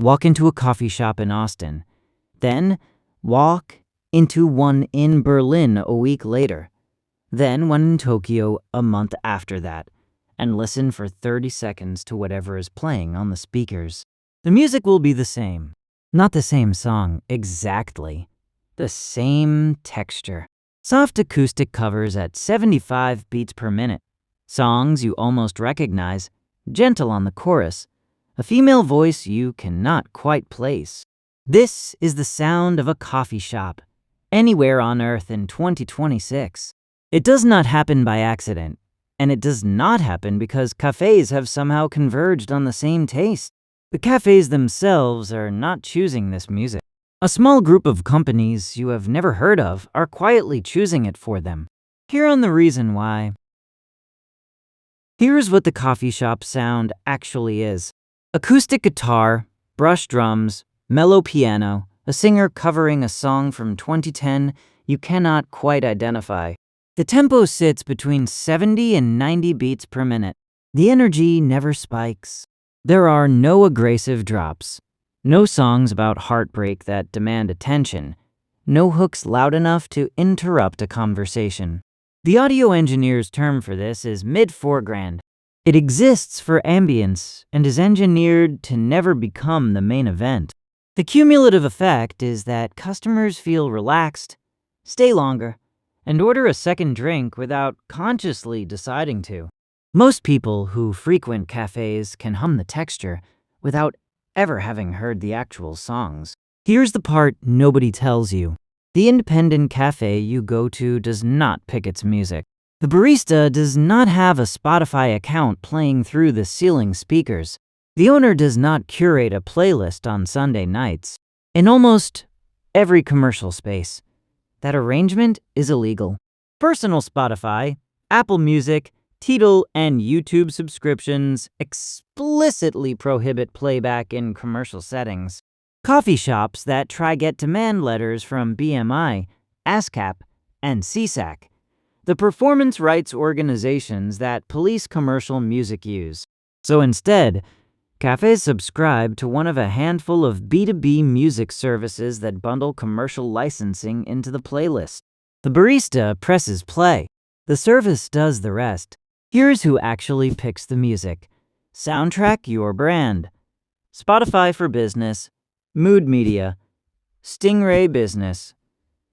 Walk into a coffee shop in Austin. Then walk into one in Berlin a week later. Then one in Tokyo a month after that. And listen for 30 seconds to whatever is playing on the speakers. The music will be the same. Not the same song exactly. The same texture. Soft acoustic covers at 75 beats per minute. Songs you almost recognize, gentle on the chorus. A female voice you cannot quite place. This is the sound of a coffee shop, anywhere on Earth in 2026. It does not happen by accident, and it does not happen because cafes have somehow converged on the same taste. The cafes themselves are not choosing this music. A small group of companies you have never heard of are quietly choosing it for them. Here on the reason why. Here's what the coffee shop sound actually is. Acoustic guitar, brush drums, mellow piano, a singer covering a song from 2010 you cannot quite identify. The tempo sits between 70 and 90 beats per minute. The energy never spikes. There are no aggressive drops. No songs about heartbreak that demand attention. No hooks loud enough to interrupt a conversation. The audio engineer's term for this is mid-foreground. It exists for ambience and is engineered to never become the main event. The cumulative effect is that customers feel relaxed, stay longer, and order a second drink without consciously deciding to. Most people who frequent cafes can hum the texture without ever having heard the actual songs. Here's the part nobody tells you. The independent cafe you go to does not pick its music. The barista does not have a Spotify account playing through the ceiling speakers. The owner does not curate a playlist on Sunday nights. In almost every commercial space, that arrangement is illegal. Personal Spotify, Apple Music, Tidal, and YouTube subscriptions explicitly prohibit playback in commercial settings. Coffee shops that try get demand letters from BMI, ASCAP, and CSAC, the performance rights organizations that police commercial music use. So instead, cafes subscribe to one of a handful of B2B music services that bundle commercial licensing into the playlist. The barista presses play. The service does the rest. Here's who actually picks the music. Soundtrack Your Brand. Spotify for Business. Mood Media. Stingray Business.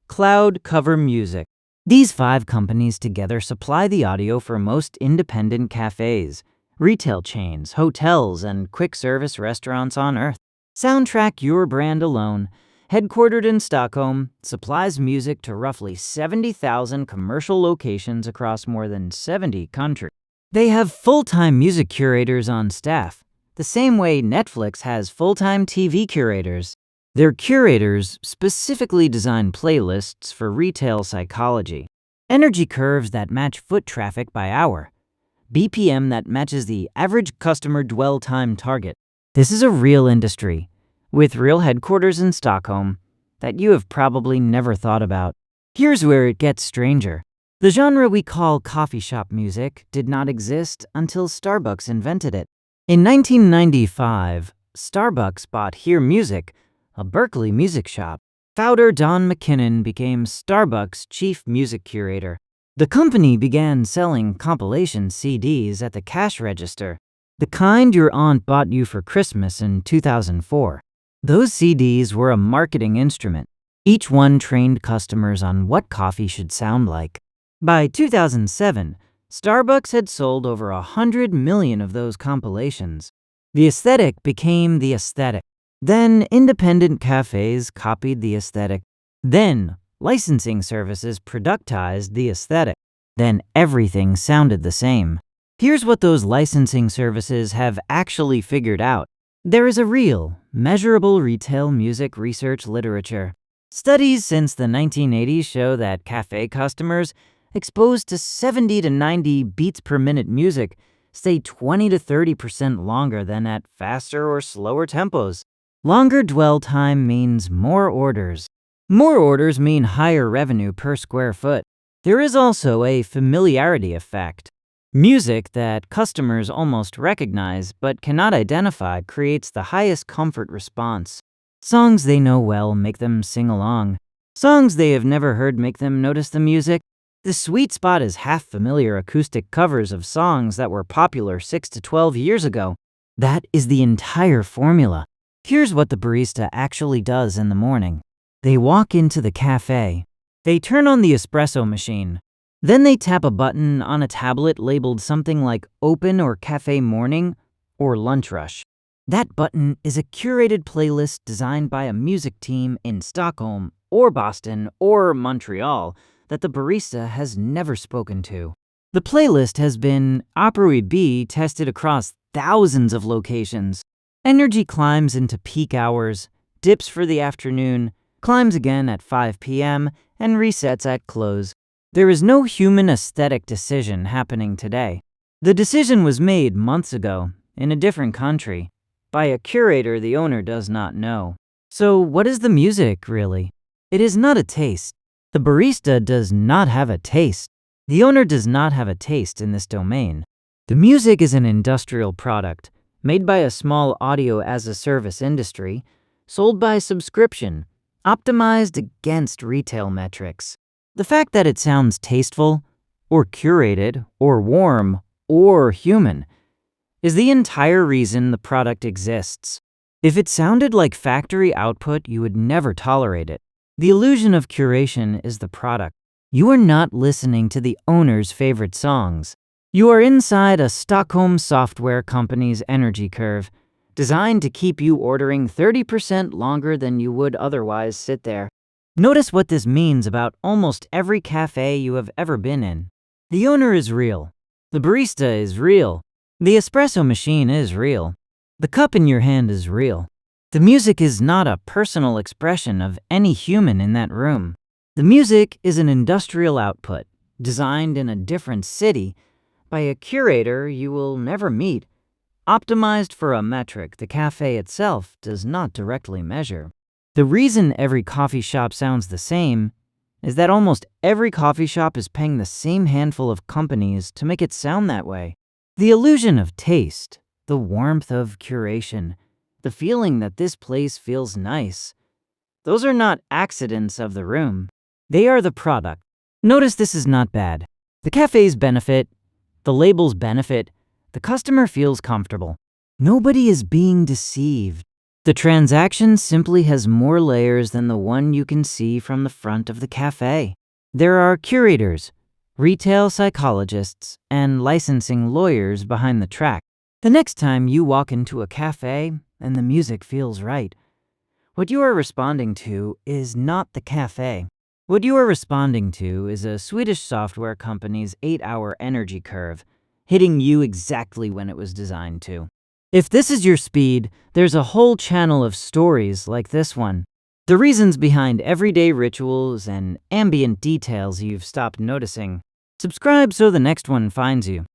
Cloud Cover Music. These 5 companies together supply the audio for most independent cafes, retail chains, hotels, and quick-service restaurants on Earth. Soundtrack Your Brand alone, headquartered in Stockholm, supplies music to roughly 70,000 commercial locations across more than 70 countries. They have full-time music curators on staff, the same way Netflix has full-time TV curators. Their curators specifically design playlists for retail psychology, energy curves that match foot traffic by hour, BPM that matches the average customer dwell time target. This is a real industry, with real headquarters in Stockholm, that you have probably never thought about. Here's where it gets stranger. The genre we call coffee shop music did not exist until Starbucks invented it. In 1995, Starbucks bought Hear Music, a Berkeley music shop. Founder Don McKinnon became Starbucks' chief music curator. The company began selling compilation CDs at the cash register, the kind your aunt bought you for Christmas in 2004. Those CDs were a marketing instrument. Each one trained customers on what coffee should sound like. By 2007, Starbucks had sold over 100 million of those compilations. The aesthetic became the aesthetic. Then independent cafes copied the aesthetic. Then licensing services productized the aesthetic. Then everything sounded the same. Here's what those licensing services have actually figured out. There is a real, measurable retail music research literature. Studies since the 1980s show that cafe customers exposed to 70 to 90 beats per minute music stay 20 to 30% longer than at faster or slower tempos. Longer dwell time means more orders. More orders mean higher revenue per square foot. There is also a familiarity effect. Music that customers almost recognize but cannot identify creates the highest comfort response. Songs they know well make them sing along. Songs they have never heard make them notice the music. The sweet spot is half-familiar acoustic covers of songs that were popular 6 to 12 years ago. That is the entire formula. Here's what the barista actually does in the morning. They walk into the cafe. They turn on the espresso machine. Then they tap a button on a tablet labeled something like Open or Cafe Morning or Lunch Rush. That button is a curated playlist designed by a music team in Stockholm or Boston or Montreal that the barista has never spoken to. The playlist has been Opera tested across thousands of locations. Energy climbs into peak hours, dips for the afternoon, climbs again at 5 p.m., and resets at close. There is no human aesthetic decision happening today. The decision was made months ago, in a different country, by a curator the owner does not know. So what is the music, really? It is not a taste. The barista does not have a taste. The owner does not have a taste in this domain. The music is an industrial product, made by a small audio-as-a-service industry, sold by subscription, optimized against retail metrics. The fact that it sounds tasteful, or curated, or warm, or human, is the entire reason the product exists. If it sounded like factory output, you would never tolerate it. The illusion of curation is the product. You are not listening to the owner's favorite songs. You are inside a Stockholm software company's energy curve, designed to keep you ordering 30% longer than you would otherwise sit there. Notice what this means about almost every cafe you have ever been in. The owner is real. The barista is real. The espresso machine is real. The cup in your hand is real. The music is not a personal expression of any human in that room. The music is an industrial output, designed in a different city by a curator you will never meet, optimized for a metric the cafe itself does not directly measure. The reason every coffee shop sounds the same is that almost every coffee shop is paying the same handful of companies to make it sound that way. The illusion of taste, the warmth of curation, the feeling that this place feels nice, those are not accidents of the room. They are the product. Notice this is not bad. The cafes benefit, the labels benefit, the customer feels comfortable. Nobody is being deceived. The transaction simply has more layers than the one you can see from the front of the cafe. There are curators, retail psychologists, and licensing lawyers behind the track. The next time you walk into a cafe and the music feels right, what you are responding to is not the cafe. What you are responding to is a Swedish software company's 8-hour energy curve, hitting you exactly when it was designed to. If this is your speed, there's a whole channel of stories like this one. The reasons behind everyday rituals and ambient details you've stopped noticing. Subscribe so the next one finds you.